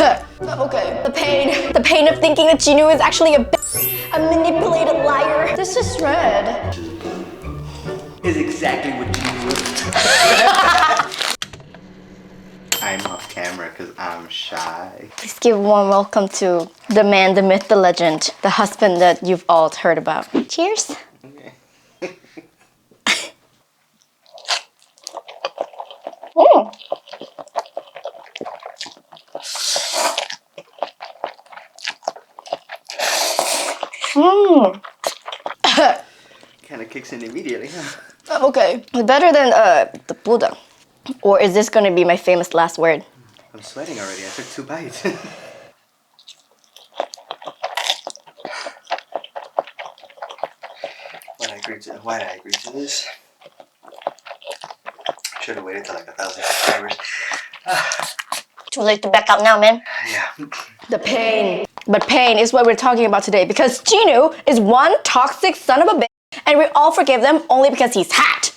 Okay. The pain of thinking that Jinu is actually a manipulated liar. This is red. Is exactly what Jinu is. I'm off camera because I'm shy. Please give a warm welcome to the man, the myth, the legend, the husband that you've all heard about. Cheers. Okay. Mm. Kind of kicks in immediately, huh? Okay, better than the bulldog. Or is this gonna be my famous last word? I'm sweating already. I took 2 bites. Why did I agree to this? Should have waited till like 1,000 subscribers. Too late to back out now, man. Yeah. The pain. But pain is what we're talking about today because Jinu is one toxic son of a bitch and we all forgive them only because he's hot.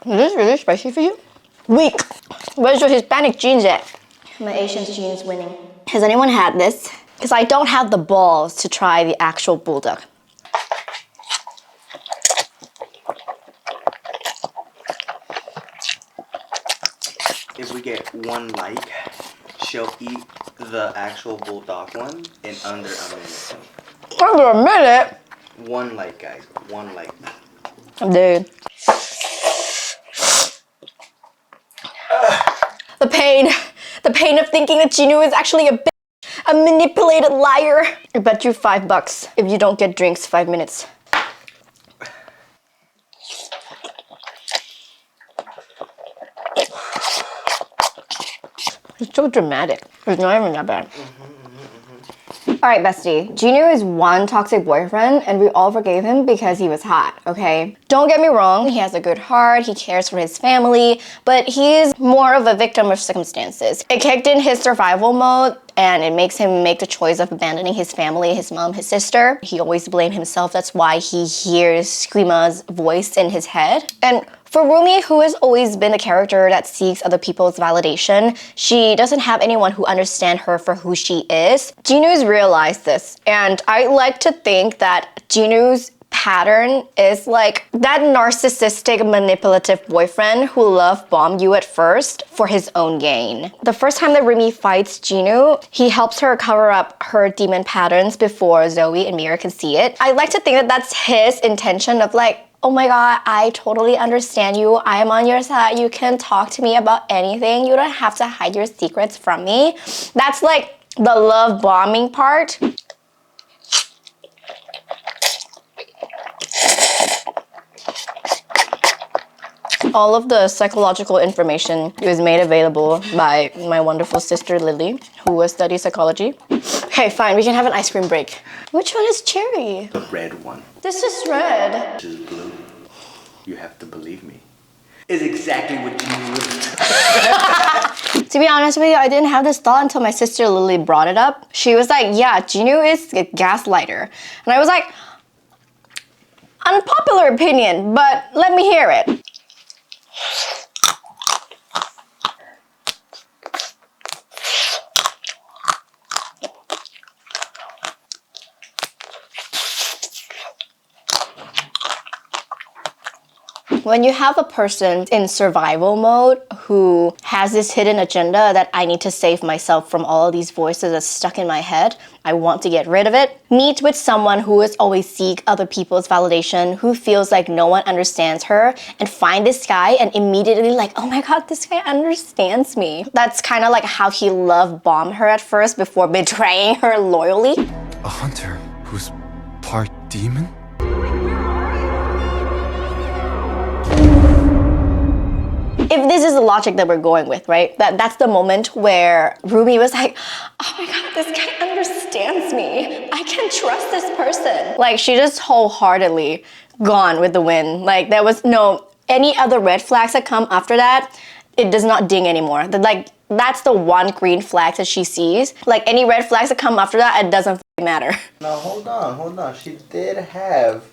Is this really spicy for you? Weak. Where's your Hispanic genes at? My Asian genes winning. Has anyone had this? Because I don't have the balls to try the actual bulldog. If we get 1 like, she'll eat the actual bulldog one in under a minute. Under a minute? 1 like, guys. 1 like. Dude. The pain of thinking that Jinu is actually a manipulated liar. I bet you $5 if you don't get drinks 5 minutes. It's so dramatic. It's not even that bad. Alright, bestie. Jinu is one toxic boyfriend and we all forgave him because he was hot, okay? Don't get me wrong, he has a good heart, he cares for his family, but he is more of a victim of circumstances. It kicked in his survival mode and it makes him make the choice of abandoning his family, his mom, his sister. He always blames himself, that's why he hears Screama's voice in his head. And for Rumi, who has always been a character that seeks other people's validation, she doesn't have anyone who understands her for who she is. Jinu's realized this, and I like to think that Jinu's pattern is like that narcissistic, manipulative boyfriend who love bomb you at first for his own gain. The first time that Rumi fights Jinu, he helps her cover up her demon patterns before Zoe and Mira can see it. I like to think that that's his intention of like, oh my god, I totally understand you. I am on your side. You can talk to me about anything. You don't have to hide your secrets from me. That's like the love bombing part. All of the psychological information was made available by my wonderful sister Lily, who studies psychology. Okay, fine, we can have an ice cream break. Which one is cherry? The red one. This is red. This is blue. You have to believe me. Is exactly what Jinu is. To be honest with you, I didn't have this thought until my sister Lily brought it up. She was like, yeah, Jinu is a gaslighter. And I was like, unpopular opinion, but let me hear it. When you have a person in survival mode who has this hidden agenda that I need to save myself from all of these voices that's stuck in my head, I want to get rid of it, meet with someone who is always seek other people's validation, who feels like no one understands her, and find this guy and immediately like, oh my god, this guy understands me. That's kind of like how he love bombed her at first before betraying her loyally. A hunter who's part demon? If this is the logic that we're going with, right? That's the moment where Rumi was like, oh my god, this guy understands me. I can trust this person. Like, she just wholeheartedly gone with the wind. Like, there was no, any other red flags that come after that, it does not ding anymore. That's the one green flag that she sees. Like, any red flags that come after that, it doesn't matter. Now, hold on. She did have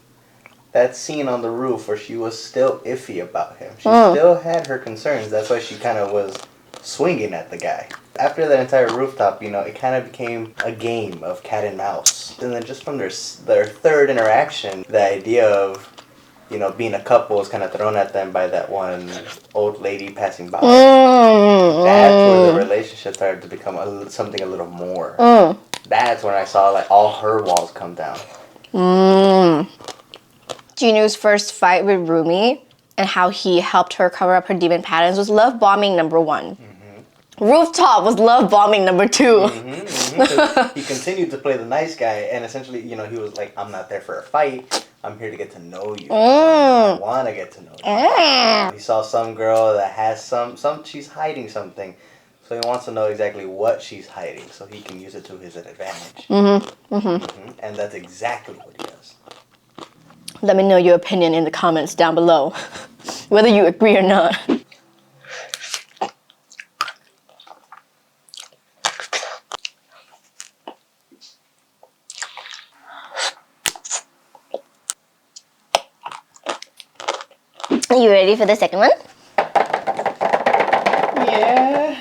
that scene on the roof where she was still iffy about him. She still had her concerns. That's why she kind of was swinging at the guy. After that entire rooftop, you know, it kind of became a game of cat and mouse. And then just from their third interaction, the idea of, you know, being a couple was kind of thrown at them by that one old lady passing by. That's where the relationship started to become something a little more. That's when I saw like all her walls come down. Jinu's first fight with Rumi and how he helped her cover up her demon patterns was love bombing number 1. Rooftop was love bombing number 2. He continued to play the nice guy, and essentially, you know, he was like, I'm not there for a fight. I'm here to get to know you. I want to get to know you. He saw some girl that has she's hiding something. So he wants to know exactly what she's hiding so he can use it to his advantage. And that's exactly what he does. Let me know your opinion in the comments down below, whether you agree or not. Are you ready for the second one? Yeah.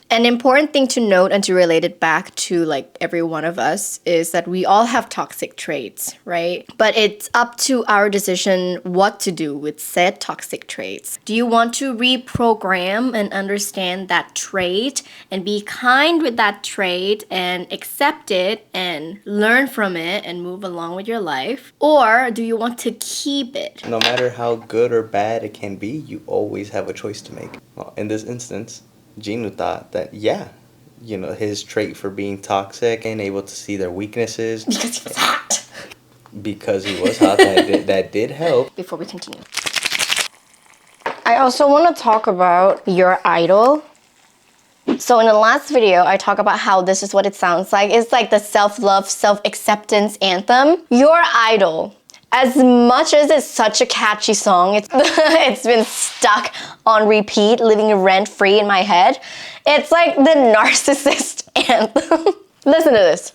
An important thing to note and to relate it back to like every one of us is that we all have toxic traits, right? But it's up to our decision what to do with said toxic traits. Do you want to reprogram and understand that trait and be kind with that trait and accept it and learn from it and move along with your life? Or do you want to keep it? No matter how good or bad it can be, you always have a choice to make. Well, in this instance, Jinu thought that, yeah, you know, his trait for being toxic and able to see their weaknesses. Because he was hot. Because he was hot, that did help. Before we continue, I also want to talk about your idol. So in the last video, I talk about how this is what it sounds like. It's like the self-love, self-acceptance anthem. Your idol. As much as it's such a catchy song, it's been stuck on repeat, living rent-free in my head. It's like the narcissist anthem. Listen to this.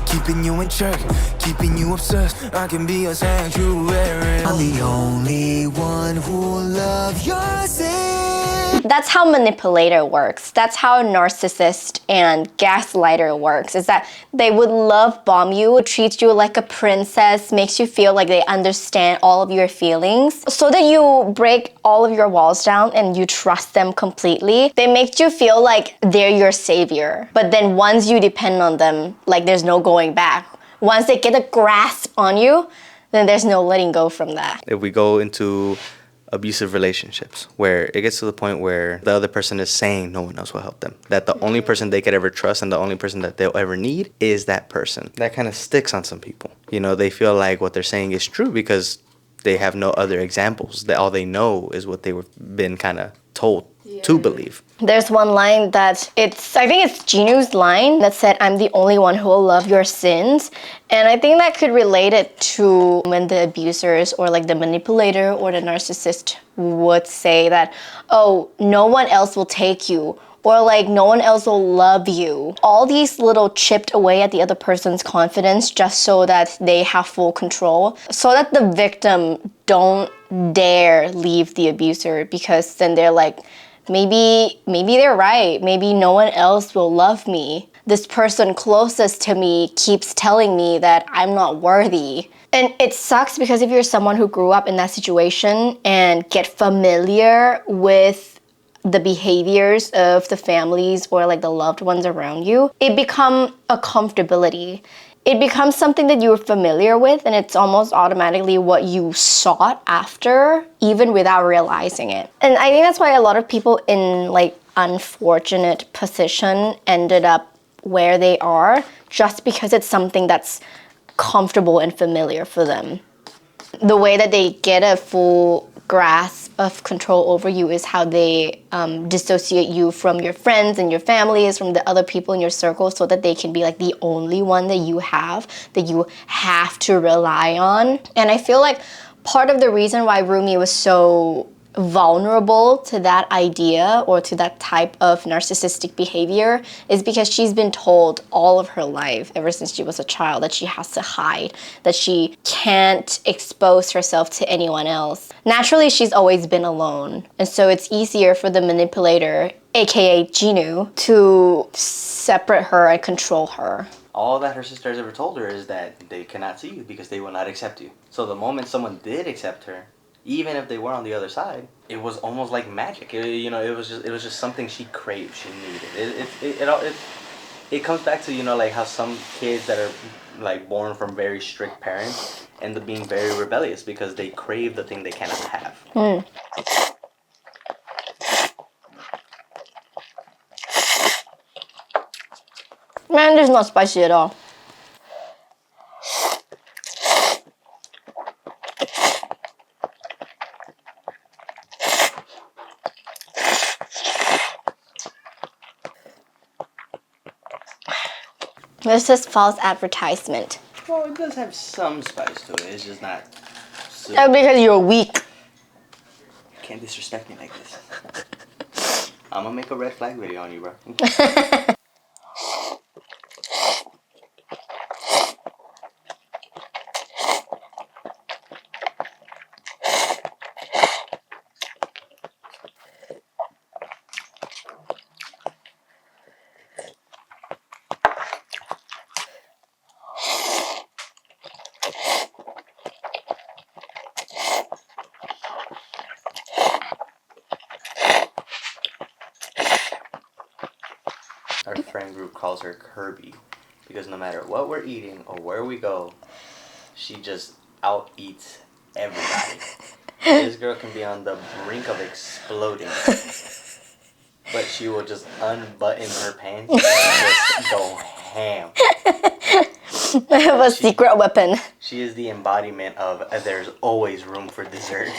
Keeping you in check, keeping you obsessed. I can be a sanctuary. I'm the only one who loves your sin. That's how manipulator works. That's how narcissist and gaslighter works, is that they would love bomb you, treat you like a princess, makes you feel like they understand all of your feelings, so that you break all of your walls down and you trust them completely. They make you feel like they're your savior. But then once you depend on them, like there's no going back. Once they get a grasp on you, then there's no letting go from that. If we go into abusive relationships where it gets to the point where the other person is saying no one else will help them, that the only person they could ever trust and the only person that they'll ever need is that person, that kind of sticks on some people. You know, they feel like what they're saying is true because they have no other examples, that all they know is what they were been kind of told to believe. There's one line that I think it's Jinu's line that said, I'm the only one who will love your sins. And I think that could relate it to when the abusers or like the manipulator or the narcissist would say that, oh, no one else will take you, or like no one else will love you. All these little chipped away at the other person's confidence just so that they have full control, so that the victim don't dare leave the abuser, because then they're like, maybe they're right. Maybe no one else will love me. This person closest to me keeps telling me that I'm not worthy. And it sucks because if you're someone who grew up in that situation and get familiar with the behaviors of the families or like the loved ones around you, it becomes a comfortability. It becomes something that you're familiar with, and it's almost automatically what you sought after, even without realizing it. And I think that's why a lot of people in like unfortunate position ended up where they are, just because it's something that's comfortable and familiar for them. The way that they get a full grasp of control over you is how they dissociate you from your friends and your families, from the other people in your circle, so that they can be like the only one that you have to rely on. And I feel like part of the reason why Rumi was so vulnerable to that idea or to that type of narcissistic behavior is because she's been told all of her life, ever since she was a child, that she has to hide, that she can't expose herself to anyone else. Naturally, she's always been alone, and so it's easier for the manipulator, aka Jinu, to separate her and control her. All that her sister has ever told her is that they cannot see you because they will not accept you. So the moment someone did accept her, even if they were on the other side, it was almost like magic. It was just something she craved, she needed. It comes back to, like how some kids that are like born from very strict parents end up being very rebellious because they crave the thing they cannot have. Man, this is not spicy at all. This is false advertisement. Well, it does have some spice to it. It's just not super. That's because you're weak. You can't disrespect me like this. I'm gonna make a red flag video on you, bro. Our friend group calls her Kirby because no matter what we're eating or where we go, she just out-eats everybody. This girl can be on the brink of exploding, but she will just unbutton her pants and just go ham. I have a secret weapon. She is the embodiment of there's always room for dessert.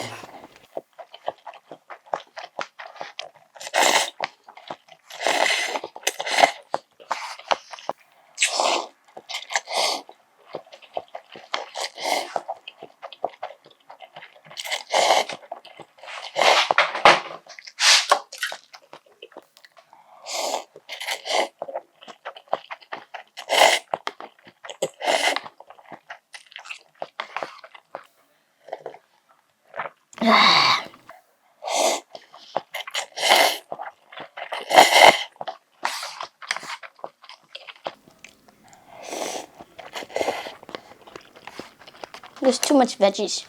There's too much veggies.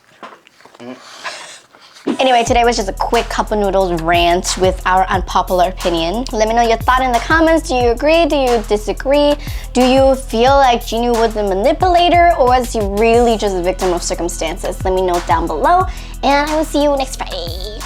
Anyway, today was just a quick cup of noodles rant with our unpopular opinion. Let me know your thought in the comments. Do you agree? Do you disagree? Do you feel like Jinu was a manipulator, or was he really just a victim of circumstances? Let me know down below, and I will see you next Friday.